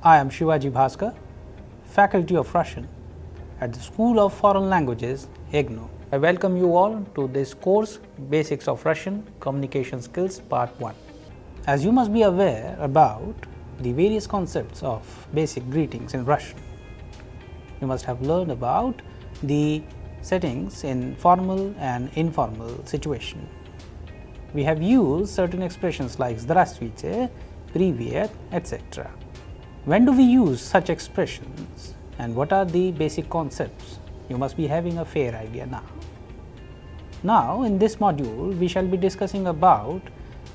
I am Shivaji Bhaskar, Faculty of Russian at the School of Foreign Languages, IGNOU. I welcome you all to this course, Basics of Russian Communication Skills Part 1. As you must be aware about the various concepts of basic greetings in Russian, you must have learned about the settings in formal and informal situation. We have used certain expressions like Здравствуйте, Привет, etc. When do we use such expressions and what are the basic concepts? You must be having a fair idea now. Now, in this module, we shall be discussing about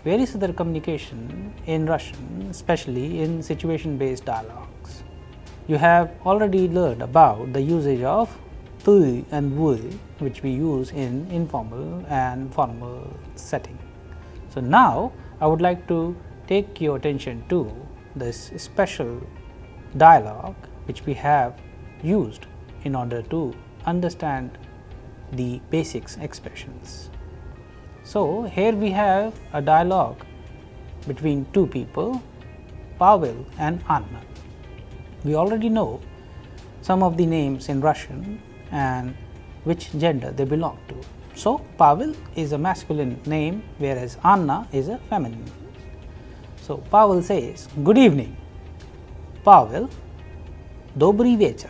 various other communication in Russian, especially in situation-based dialogues. You have already learned about the usage of ты and вы, which we use in informal and formal setting. So now, I would like to take your attention to this special dialogue which we have used in order to understand the basics expressions. So here we have a dialogue between two people, Pavel and Anna. We already know some of the names in Russian and which gender they belong to. So Pavel is a masculine name, whereas Anna is a feminine. So Pavel says, "Good evening." Pavel, "Добрый вечер."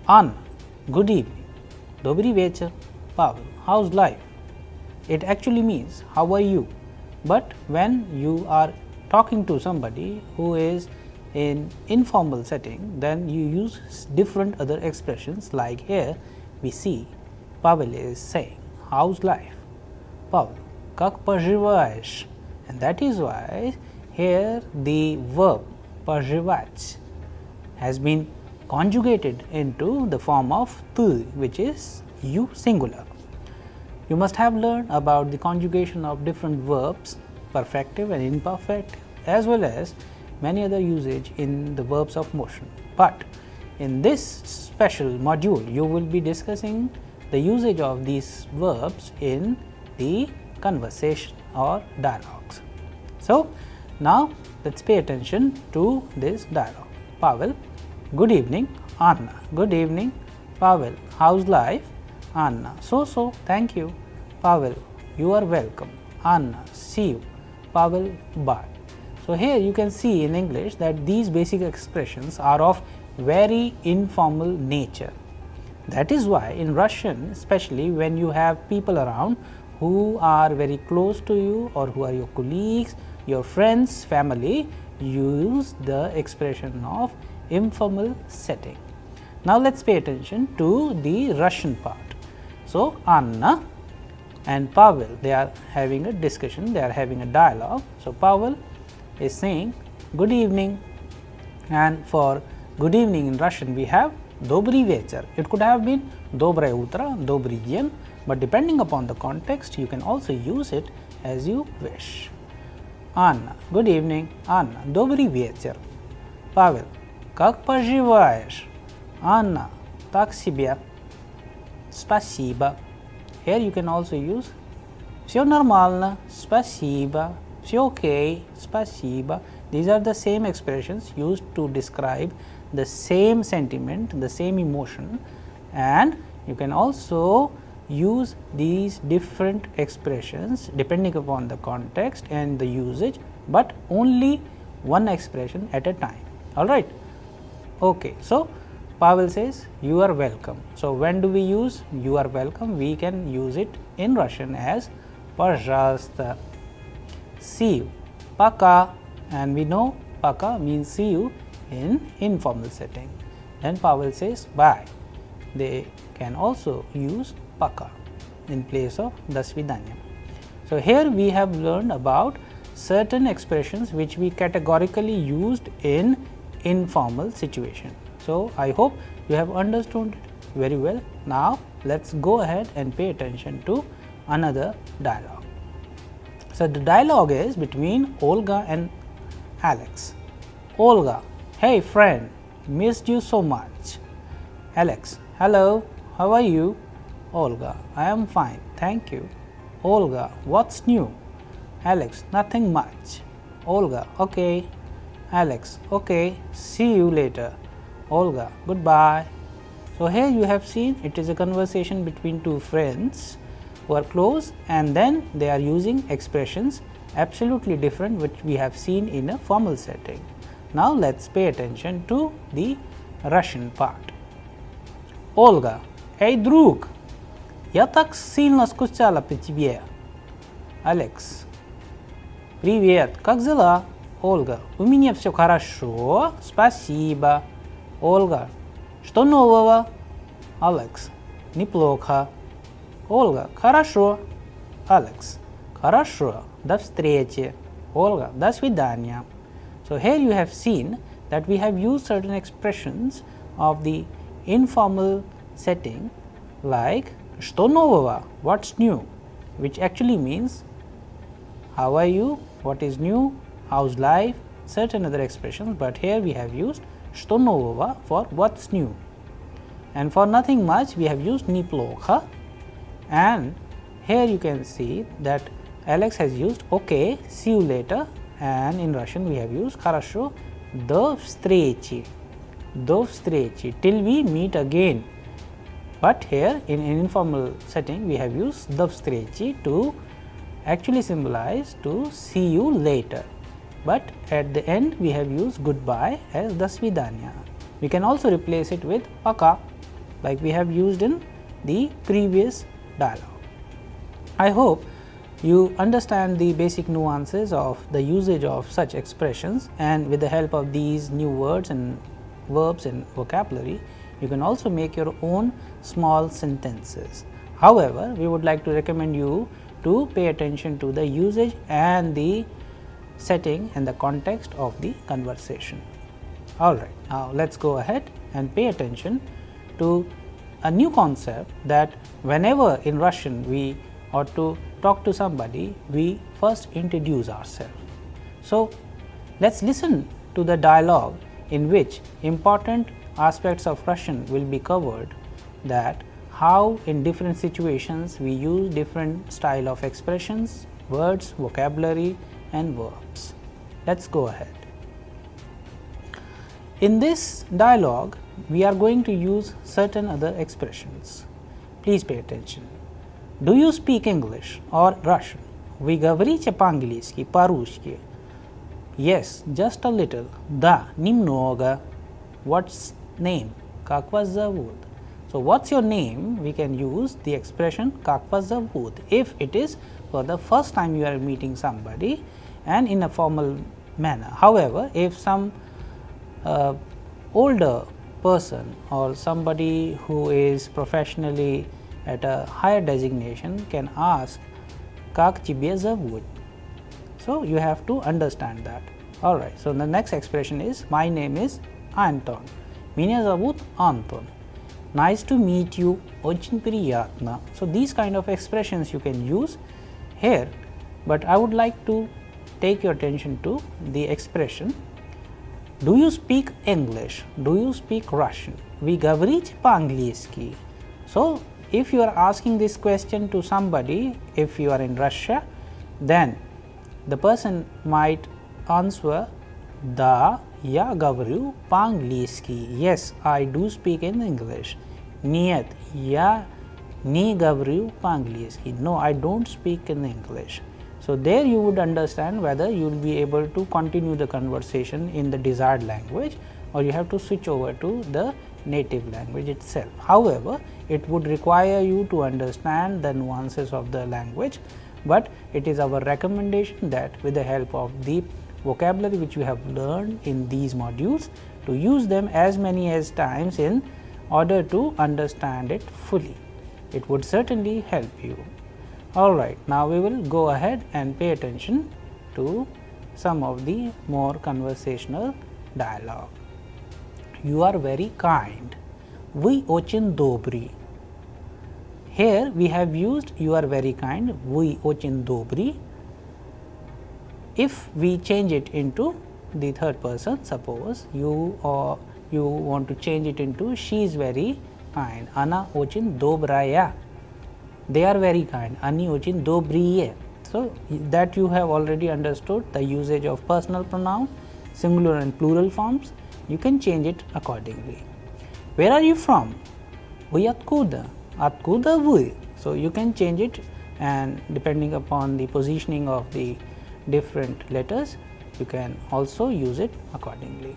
Anna, "Good evening." Добрый вечер. Pavel, "How's life?" It actually means how are you, but when you are talking to somebody who is in informal setting, then you use different other expressions. Like here we see Pavel is saying, "How's life?" Pavel, "Как поживаешь?" And that is why here the verb поживать has been conjugated into the form of ты, which is you singular. You must have learned about the conjugation of different verbs, perfective and imperfect, as well as many other usage in the verbs of motion. But in this special module, you will be discussing the usage of these verbs in the conversation or dialogues. So now let's pay attention to this dialogue. Pavel, "Good evening." Anna, "Good evening." Pavel, "How's life?" Anna, "So, thank you." Pavel, "You are welcome." Anna, "See you." Pavel, "Bye." So here you can see in English that these basic expressions are of very informal nature. That is why in Russian, especially when you have people around who are very close to you or who are your colleagues, your friends, family, use the expression of informal setting. Now let's pay attention to the Russian part. So Anna and Pavel, they are having a discussion, they are having a dialogue. So Pavel is saying, "Good evening," and for good evening in Russian we have Добрый вечер. It could have been Доброе утро, Добрый день, but depending upon the context you can also use it as you wish. Anna, "Good evening." Anna, "Добрый вечер." Pavel, "Как поживаешь?" Anna, "Так себе." Спасибо. Here you can also use "Все нормально", спасибо, "Все окей", спасибо. These are the same expressions used to describe the same sentiment, the same emotion, and you can also use these different expressions depending upon the context and the usage, but only one expression at a time. All right. Okay. So Pavel says, "You are welcome." So when do we use "you are welcome"? We can use it in Russian as "Пожалуйста." See you. Пока. And we know пока means see you in informal setting. Then Pavel says bye. They can also use пока in place of до свидания. So here we have learned about certain expressions which we categorically used in informal situation. So I hope you have understood it very well. Now let's go ahead and pay attention to another dialogue. So the dialogue is between Olga and Alex. Olga, "Hey friend, missed you so much." Alex, "Hello, how are you?" Olga, "I am fine, thank you." Olga, "What's new?" Alex, "Nothing much." Olga, "Okay." Alex, okay, see you later. Olga, goodbye. So here you have seen it is a conversation between two friends who are close, and then they are using expressions absolutely different which we have seen in a formal setting. Now let's pay attention to the Russian part. Olga, эй, друг, я так сильно скучала по тебе. Алекс, привет, как дела? Ольга, у меня все хорошо, спасибо. Ольга, что нового? Алекс, неплохо. Ольга, хорошо. Алекс, хорошо, до встречи. Olga, до свидания. So here you have seen that we have used certain expressions of the informal setting like что нового, what's new, which actually means how are you, what is new, how's life, certain other expressions, but here we have used что нового for what's new, and for nothing much we have used неплохо, and here you can see that Alex has used okay, see you later, and in Russian we have used хорошо, до встречи, till we meet again. But here in an informal setting we have used до встречи to actually symbolize to see you later, but at the end we have used goodbye as до свидания. We can also replace it with пока like we have used in the previous dialogue. I hope you understand the basic nuances of the usage of such expressions, and with the help of these new words and verbs and vocabulary you can also make your own small sentences. However, we would like to recommend you to pay attention to the usage and the setting and the context of the conversation. Alright, now let's go ahead and pay attention to a new concept that whenever in Russian we ought to talk to somebody, we first introduce ourselves. So let's listen to the dialogue in which important aspects of Russian will be covered, that how in different situations we use different style of expressions, words, vocabulary and verbs. Let's go ahead. In this dialogue we are going to use certain other expressions. Please pay attention. Do you speak English or Russian? Вы говорите по-английски, по-русски? Yes, just a little. Да, немного. What's name? Как вас зовут? So what's your name? We can use the expression как вас зовут if it is for the first time you are meeting somebody and in a formal manner. However, if some older person or somebody who is professionally at a higher designation can ask как тебе зовут? So you have to understand that. Alright, so the next expression is my name is Anton. Меня зовут Anton. Nice to meet you. Очень приятно. So these kind of expressions you can use here, but I would like to take your attention to the expression do you speak English? Do you speak Russian? Вы говорите по-английски? So if you are asking this question to somebody, if you are in Russia, then the person might answer да, я говорю по-английски. Yes, I do speak in English. Нет, я не говорю по-английски. No, I don't speak in English. So there you would understand whether you will be able to continue the conversation in the desired language or you have to switch over to the native language itself. However, it would require you to understand the nuances of the language, but it is our recommendation that with the help of the vocabulary which you have learned in these modules, to use them as many as times in order to understand it fully. It would certainly help you. Alright, now we will go ahead and pay attention to some of the more conversational dialogue. You are very kind. Вы очень добрый. Here we have used you are very kind, вы очень добрый. If we change it into the third person, suppose you want to change it into she is very kind. Она очень добрая. They are very kind. Они очень добрые. So that you have already understood the usage of personal pronoun. singular and plural forms, you can change it accordingly. Where are you from? Вы откуда? Откуда вы? So you can change it, and depending upon the positioning of the different letters, you can also use it accordingly.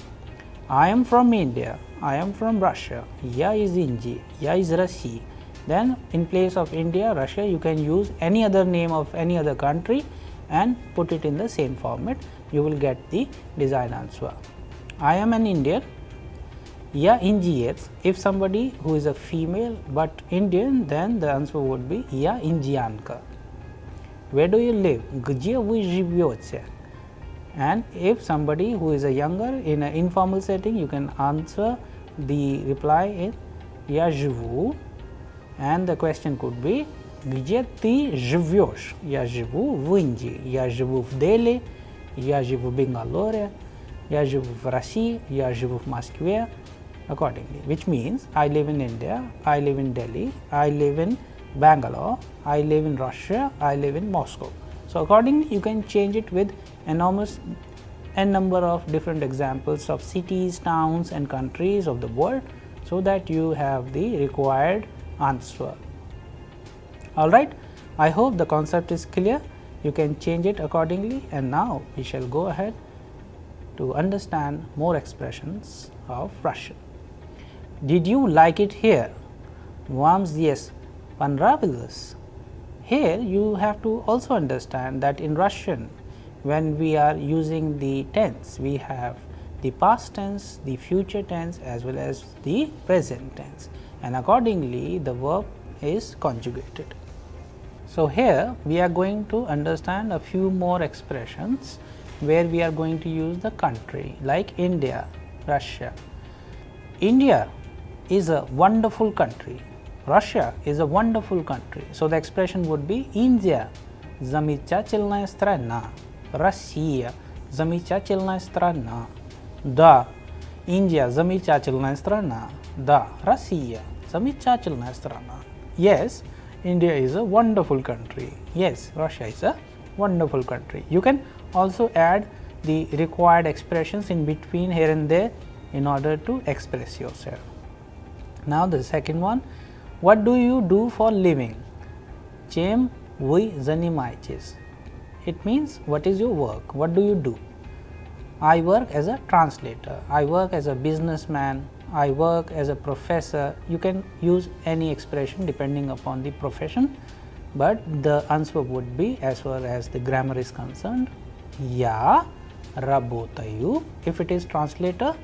I am from India, I am from Russia, я из Индии, я из России. Then in place of India, Russia, you can use any other name of any other country and put it in the same format. You will get the desired answer. I am an Indian, या Indians. If somebody who is a female but Indian, then the answer would be я индианка. Where do you live? Где вы живете? And if somebody who is a younger in an informal setting, you can answer the reply in я живу, and the question could be где ты живешь? Я живу в Индии, я живу в Дели, я живу в Бенгалоре, я живу в России, я живу в Москве. Accordingly, which means I live in India, I live in Delhi, I live in Bangalore, I live in Russia, I live in Moscow. So accordingly, you can change it with enormous n number of different examples of cities, towns and countries of the world, so that you have the required answer. Alright, I hope the concept is clear. You can change it accordingly, and now we shall go ahead to understand more expressions of Russian. Did you like it here? Вам здесь понравилось? Here you have to also understand that in Russian, when we are using the tense, we have the past tense, the future tense as well as the present tense, and accordingly the verb is conjugated. So here we are going to understand a few more expressions where we are going to use the country, like India, Russia. India is a wonderful country. Russia is a wonderful country. So the expression would be India замечательная страна. Россия замечательная страна. Да, India замечательная страна. Да, Россия замечательная страна. Yes, India is a wonderful country. Yes, Russia is a wonderful country. You can also add the required expressions in between here and there in order to express yourself. Now the second one, what do you do for living? Чем вы занимаетесь? It means what is your work, what do you do? I work as a translator, I work as a businessman, I work as a professor. You can use any expression depending upon the profession, but the answer would be, as far as the grammar is concerned, я работаю. If it is translator,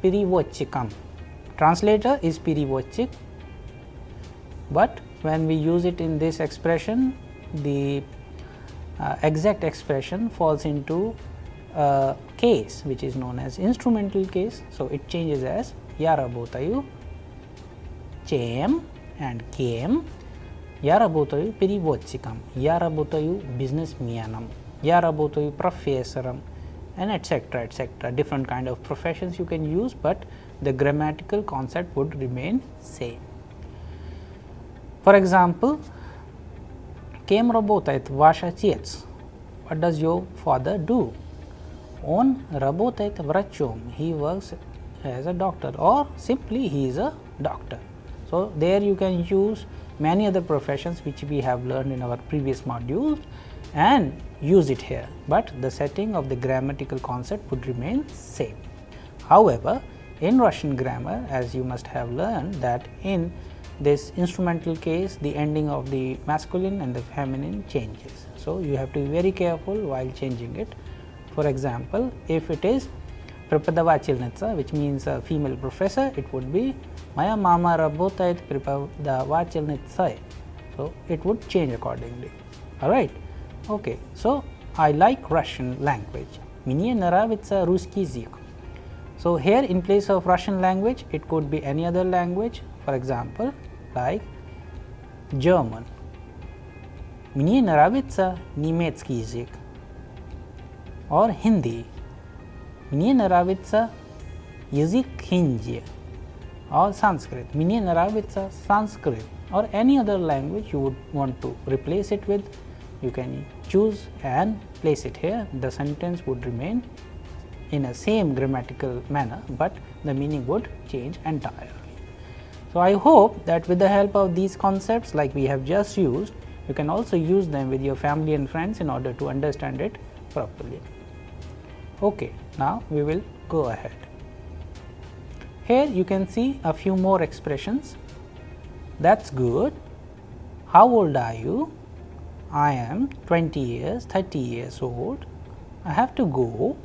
переводчиком. Translator is переводчик, but when we use it in this expression, the exact expression falls into a case which is known as instrumental case. So it changes as я работаю чем and кем, я работаю переводчиком, я работаю бизнесменом, я работаю профессором, and etc. etc. Different kind of professions you can use, but the grammatical concept would remain same. For example, кем работает ваш отец? What does your father do? Он работает врачом. He works as a doctor, or simply he is a doctor. So there you can use many other professions which we have learned in our previous modules and use it here, but the setting of the grammatical concept would remain same. However, in Russian grammar, as you must have learned, that in this instrumental case, the ending of the masculine and the feminine changes. So you have to be very careful while changing it. For example, if it is преподавательница, which means a female professor, it would be моя мама работает преподавательницей. So it would change accordingly. Alright. Okay. So I like Russian language. Мне нравится русский язык. So here in place of Russian language, it could be any other language. For example, like German. Мне нравится немецкий язык. Or Hindi. Мне нравится язык Hindi. Or Sanskrit. Мне нравится Sanskrit. Or any other language you would want to replace it with, you can choose and place it here. The sentence would remain in a same grammatical manner, but the meaning would change entirely. So, I hope that with the help of these concepts like we have just used, you can also use them with your family and friends in order to understand it properly. Okay, now we will go ahead. Here you can see a few more expressions. That's good. How old are you? I am 20 years, 30 years old. I have to go.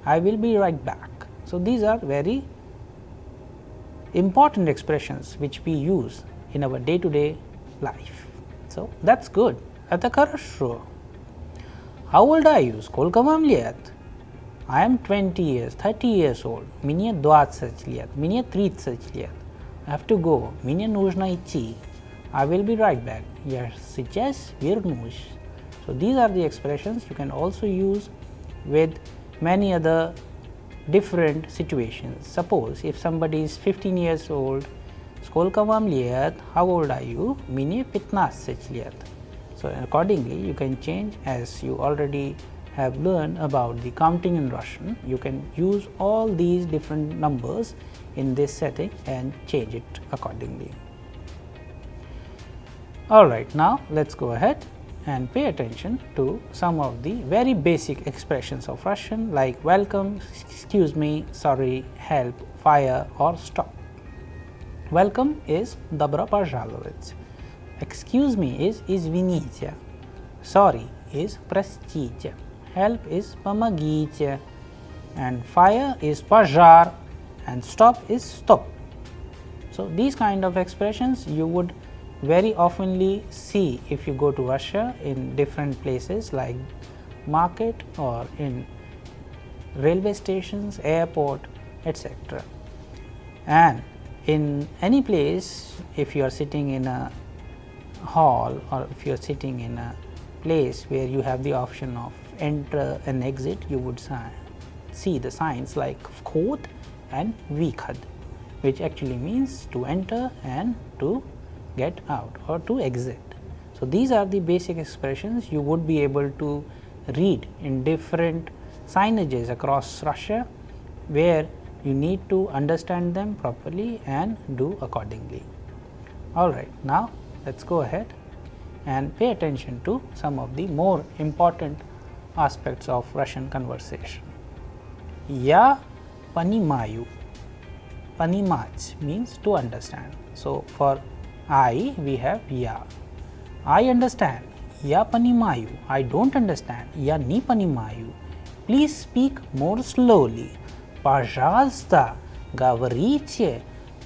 I will be right back. So, these are very important expressions which we use in our day to day life. So, that's good. Это хорошо. How old are you? Сколько вам лет? I am 20 years, 30 years old. Мне 20 лет. Мне 30 лет. I have to go. Мне нужно идти. I will be right back. Я сейчас вернусь. So, these are the expressions you can also use with many other different situations. Suppose if somebody is 15 years old, сколько вам лет? How old are you? Мне 15 лет. So, accordingly you can change, as you already have learned about the counting in Russian. You can use all these different numbers in this setting and change it accordingly. Alright, now let us go ahead and pay attention to some of the very basic expressions of Russian like welcome, excuse me, sorry, help, fire or stop. Welcome is добро пожаловать. Excuse me is извините. Sorry is простите. Help is помогите. And fire is пожар. And stop is stop. So, these kind of expressions you would very oftenly see if you go to Russia in different places like market or in railway stations, airport, etc. And in any place, if you are sitting in a hall or if you are sitting in a place where you have the option of enter and exit, you would see the signs like vkhod and vykhod, which actually means to enter and to get out or to exit. So, these are the basic expressions you would be able to read in different signages across Russia, where you need to understand them properly and do accordingly. Alright, now let us go ahead and pay attention to some of the more important aspects of Russian conversation. Я понимаю. Понимать means to understand. So, for I we have я. I understand. Я понимаю. I don't understand. Я не понимаю. Please speak more slowly. Пожалуйста, говорите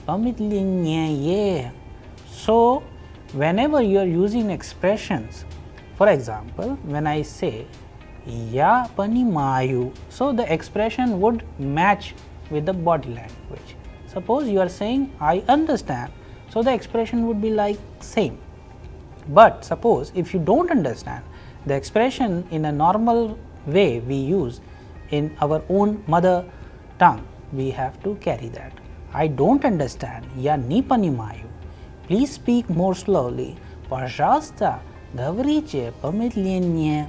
помедленнее. So, whenever you are using expressions, for example, when I say я понимаю, so the expression would match with the body language. Suppose you are saying I understand, so the expression would be like same. But suppose if you don't understand, the expression in a normal way we use in our own mother tongue, we have to carry that. I don't understand. Я не понимаю. Please speak more slowly. Пожалуйста, говорите помедленнее.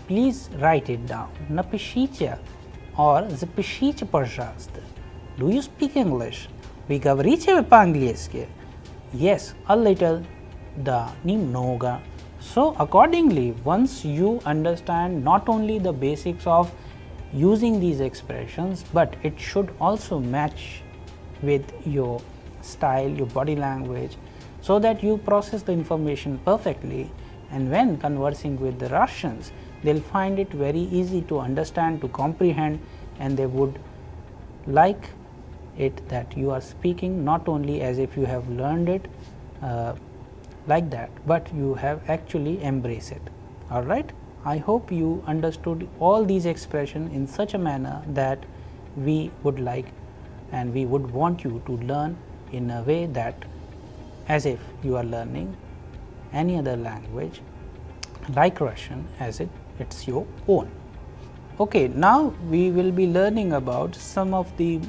Please write it down. Напишите or запишите, пожалуйста. Do you speak English? Вы говорите по-английски? Yes, a little. Да, немного. So, accordingly, once you understand not only the basics of using these expressions, but it should also match with your style, your body language, so that you process the information perfectly, and when conversing with the Russians, they will find it very easy to understand, to comprehend, and they would like it that you are speaking not only as if you have learned it like that, but you have actually embraced it. Alright, I hope you understood all these expressions in such a manner that we would like and we would want you to learn in a way that as if you are learning any other language like Russian as it's your own. Okay, now we will be learning about some of the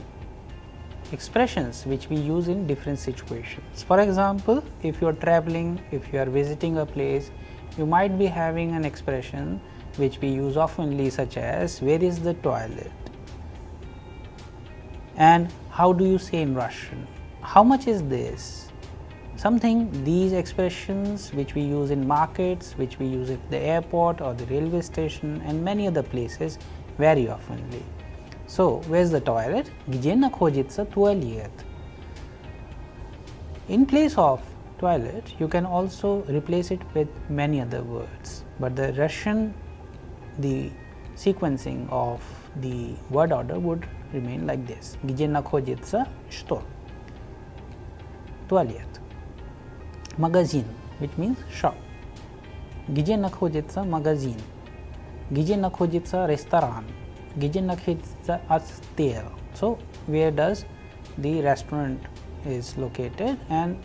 expressions which we use in different situations. For example, if you are traveling, if you are visiting a place, you might be having an expression which we use oftenly, such as where is the toilet? And how do you say in Russian? How much is this? Something, these expressions which we use in markets, which we use at the airport or the railway station and many other places very oftenly. So, where's the toilet? Где находится туалет? In place of toilet, you can also replace it with many other words, but the Russian, the sequencing of the word order would remain like this. Где находится что? Туалет. Magazine, which means shop. Где находится магазин? Где находится ресторан? Где находится отель? So, where does the restaurant is located, and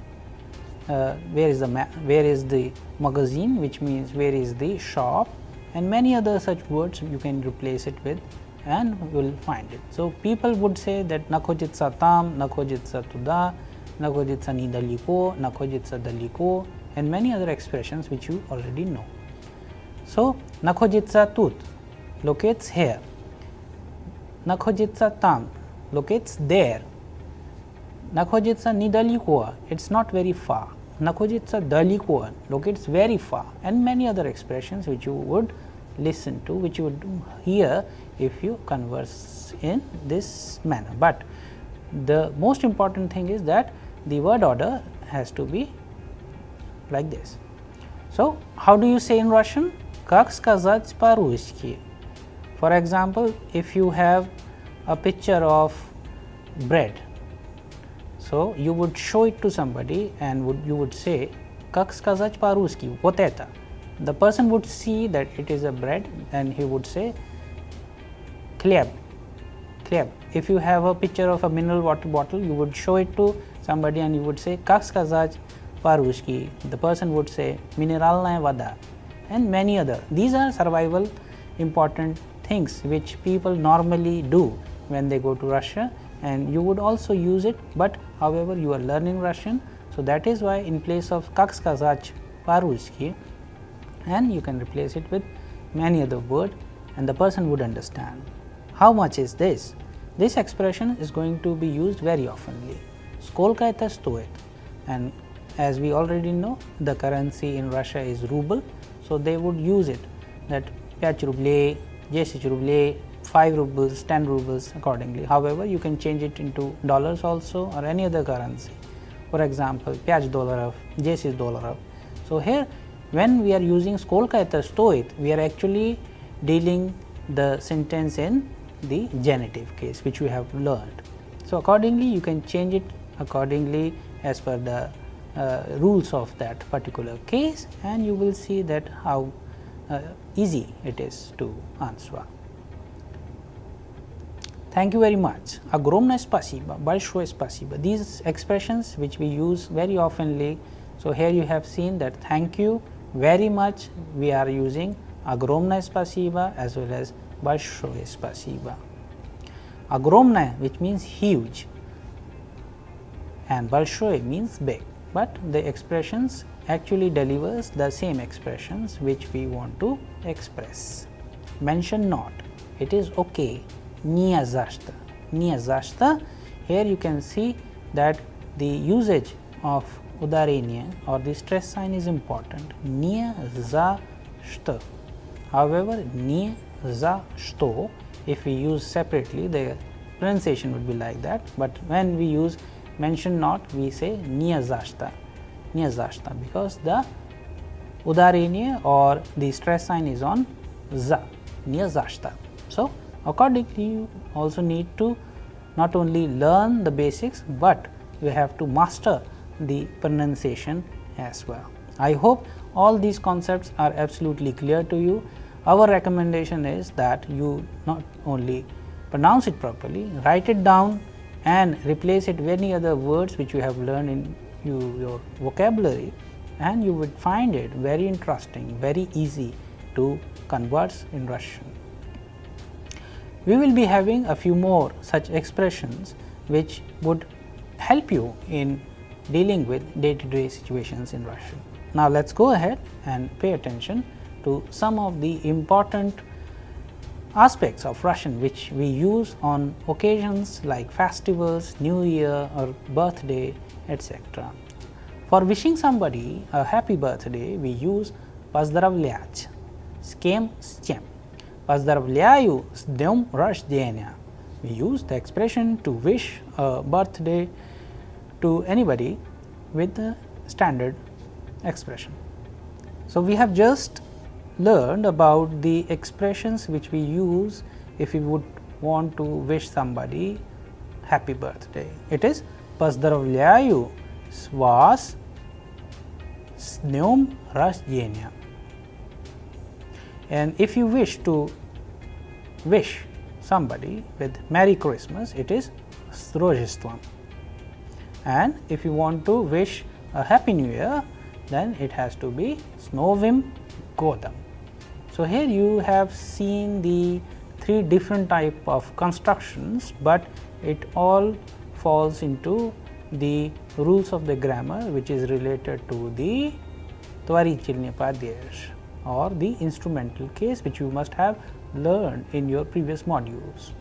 where is the magazine, which means where is the shop, and many other such words you can replace it with and you will find it. So, people would say that находится там, находится туда, находится недалеко, находится далеко, and many other expressions which you already know. So, находится тут, locates here. Находится там, locates there. Находится недалеко, it's not very far. Находится далеко, locates very far, and many other expressions which you would listen to, which you would hear if you converse in this manner. But the most important thing is that the word order has to be like this. So, how do you say in Russian? Как сказать по-русски? For example, if you have a picture of bread, so you would show it to somebody and you would say, как сказать по-русски? Вот это. The person would see that it is a bread and he would say, хлеб. Хлеб. If you have a picture of a mineral water bottle, you would show it to somebody and you would say, как сказать по-русски? The person would say, минеральная вода, and many other. These are survival important things which people normally do when they go to Russia, and you would also use it, but however you are learning Russian, so that is why in place of как сказать по-русски, and you can replace it with many other words and the person would understand. How much is this? This expression is going to be used very oftenly. Сколько это стоит? And as we already know, the currency in Russia is ruble, so they would use it, that 5 ruble, 10 ruble, 5 rubles, 10 rubles accordingly. However, you can change it into dollars also or any other currency. For example, $5, $10. So, here when we are using сколько это стоит, we are actually dealing the sentence in the genitive case which we have learned. So, accordingly you can change it accordingly as per the rules of that particular case, and you will see that how easy it is to answer. Thank you very much. Огромное спасибо, большое спасибо. These expressions which we use very oftenly. So, here you have seen that thank you very much, we are using огромное спасибо as well as большое спасибо. Огромное, which means huge, and большое means big, but the expressions actually delivers the same expressions which we want to express. Mention not, it is okay. Не за что. Не за что. Here you can see that the usage of ударение or the stress sign is important. Не за что. However, не за что, if we use separately, the pronunciation would be like that, but when we use mention not, we say не за что. Не за что, because the ударение or the stress sign is on за. Не за что. So, accordingly, you also need to not only learn the basics, but you have to master the pronunciation as well. I hope all these concepts are absolutely clear to you. Our recommendation is that you not only pronounce it properly, write it down and replace it with any other words which you have learned in your vocabulary, and you would find it very interesting, very easy to converse in Russian. We will be having a few more such expressions which would help you in dealing with day-to-day situations in Russian. Now, let us go ahead and pay attention to some of the important aspects of Russian which we use on occasions like festivals, New Year or birthday, etc. For wishing somebody a happy birthday, we use поздравлять, с кем, с чем. Поздравляю с днем рождения. We use the expression to wish a birthday to anybody with the standard expression. So, we have just learned about the expressions which we use if we would want to wish somebody happy birthday. It is поздравляю с вас с днем рождения. And if you wish to wish somebody with Merry Christmas, it is с Рождеством. And if you want to wish a Happy New Year, then it has to be с Новым годом. So, here you have seen the three different type of constructions, but it all falls into the rules of the grammar which is related to the tvarichalnya padyash or the instrumental case which you must have learned in your previous modules.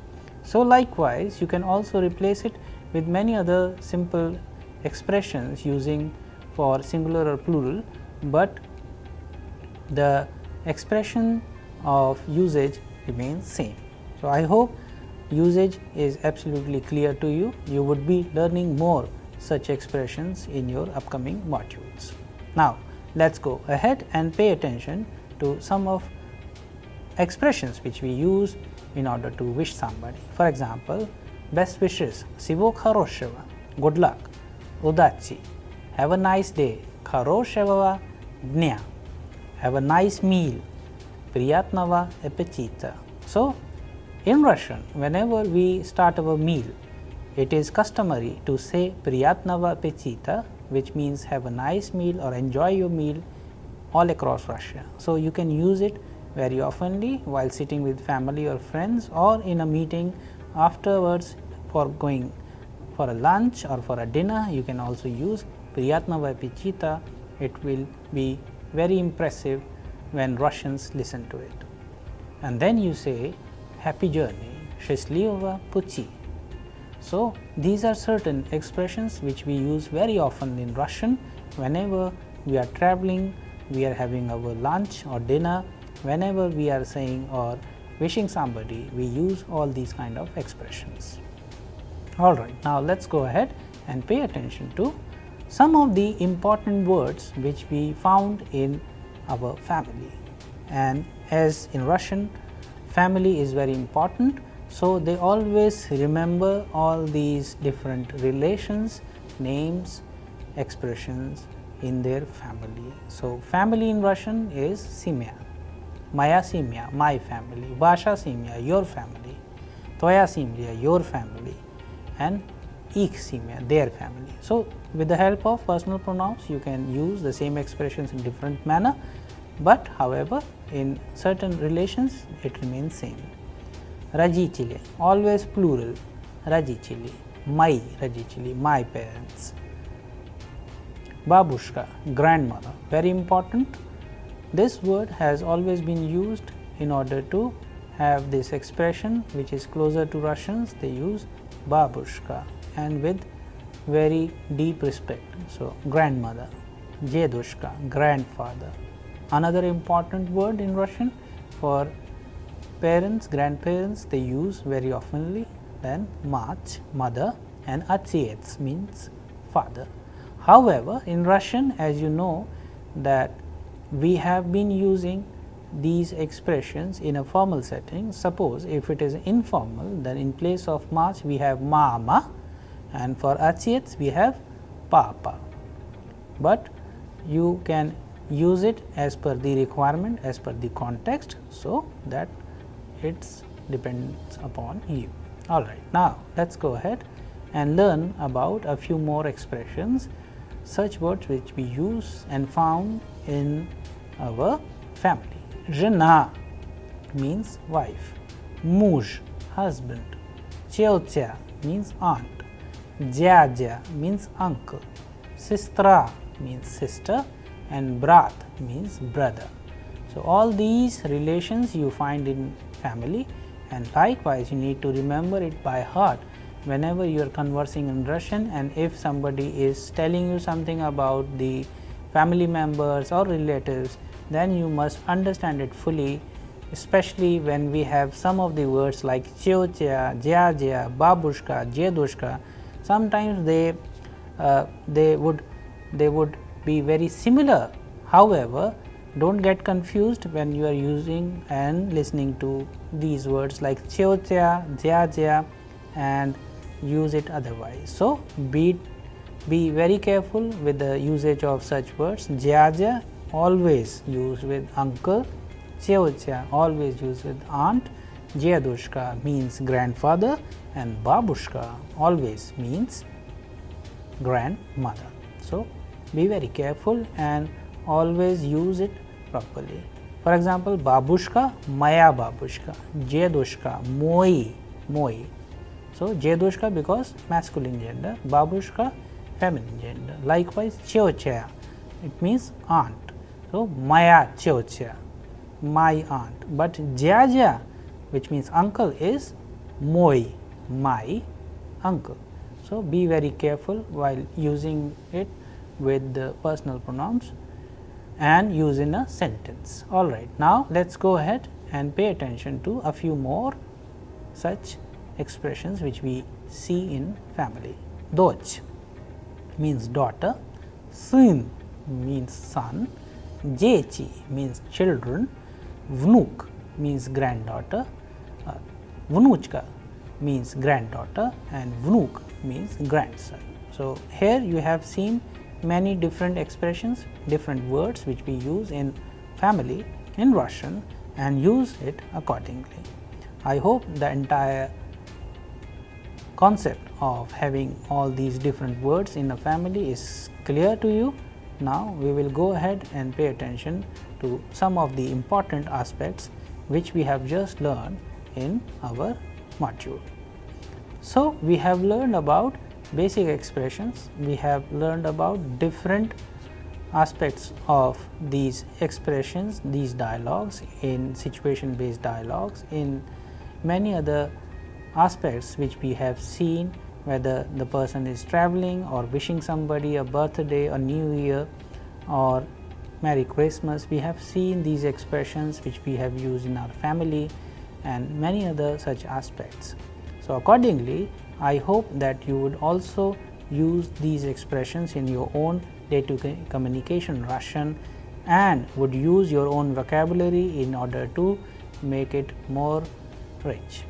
So, likewise you can also replace it with many other simple expressions using for singular or plural, but the expression of usage remains same. So, I hope usage is absolutely clear to you. You would be learning more such expressions in your upcoming modules. Now, let us go ahead and pay attention to some of expressions which we use in order to wish somebody. For example, best wishes, всего хорошего, good luck, удачи, have a nice day, хорошего дня, have a nice meal, приятного аппетита. So, in Russian, whenever we start our meal, it is customary to say приятного аппетита, which means have a nice meal or enjoy your meal all across Russia. So, you can use it very oftenly while sitting with family or friends or in a meeting afterwards for going for a lunch or for a dinner. You can also use приятного аппетита. It will be very impressive when Russians listen to it. And then you say happy journey, счастливого пути. So, these are certain expressions which we use very often in Russian whenever we are traveling, we are having our lunch or dinner, whenever we are saying or wishing somebody, we use all these kind of expressions. Alright, now let us go ahead and pay attention to some of the important words which we found in our family. And as in Russian, family is very important, so they always remember all these different relations, names, expressions in their family. So, family in Russian is семья, моя семья, my family, ваша семья, your family, твоя семья, your family, and их семья, their family. So, with the help of personal pronouns, you can use the same expressions in different manner, but however, in certain relations it remains same. Родители, always plural, родители, мои родители, my parents. Babushka, grandmother, very important. This word has always been used in order to have this expression which is closer to Russians. They use babushka and with very deep respect. So, grandmother, dedushka, grandfather. Another important word in Russian for parents, grandparents, they use very oftenly, then mach, mother, and отец means father. However, in Russian, as you know that we have been using these expressions in a formal setting. Suppose if it is informal, then in place of mach we have mama, and for отец we have papa. But you can use it as per the requirement, as per the context, so that it depends upon you. Alright, now let us go ahead and learn about a few more expressions, such words which we use and found in our family. Жена means wife, муж, husband, тетя means aunt, дядя means uncle, сестра means sister, and brat means brother. So, all these relations you find in family, and likewise you need to remember it by heart whenever you are conversing in Russian, and if somebody is telling you something about the family members or relatives, then you must understand it fully, especially when we have some of the words like tiotia, jiajia, babushka, jedushka. Sometimes they would be very similar. However, don't get confused when you are using and listening to these words like tiotia, jiajia, and use it otherwise. So, be very careful with the usage of such words. Jiajia always used with uncle, tiotia always used with aunt, jedushka means grandfather, and babushka always means grandmother. So, be very careful and always use it properly. For example, babushka, maya babushka, jedushka, moi. So, jedushka because masculine gender, babushka feminine gender. Likewise, tiotia, it means aunt. So, maya tiotia, my aunt. But jiajia, which means uncle, is moi, my uncle. So, be very careful while using it with the personal pronouns and use in a sentence. All right. Now, let us go ahead and pay attention to a few more such expressions which we see in family. Doch means daughter, syn means son, jechi means children, vnuk means granddaughter, vnuchka means granddaughter, and vnuk means grandson. So, here you have seen many different expressions, different words which we use in family in Russian, and use it accordingly. I hope the entire concept of having all these different words in a family is clear to you. Now, we will go ahead and pay attention to some of the important aspects which we have just learned in our module. So, we have learned about basic expressions, we have learned about different aspects of these expressions, these dialogues, in situation based dialogues, in many other aspects which we have seen, whether the person is traveling or wishing somebody a birthday or new year or Merry Christmas. We have seen these expressions which we have used in our family and many other such aspects. So, accordingly, I hope that you would also use these expressions in your own day-to-day communication Russian and would use your own vocabulary in order to make it more rich.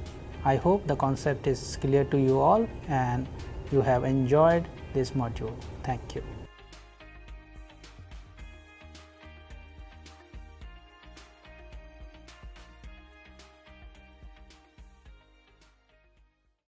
I hope the concept is clear to you all and you have enjoyed this module. Thank you.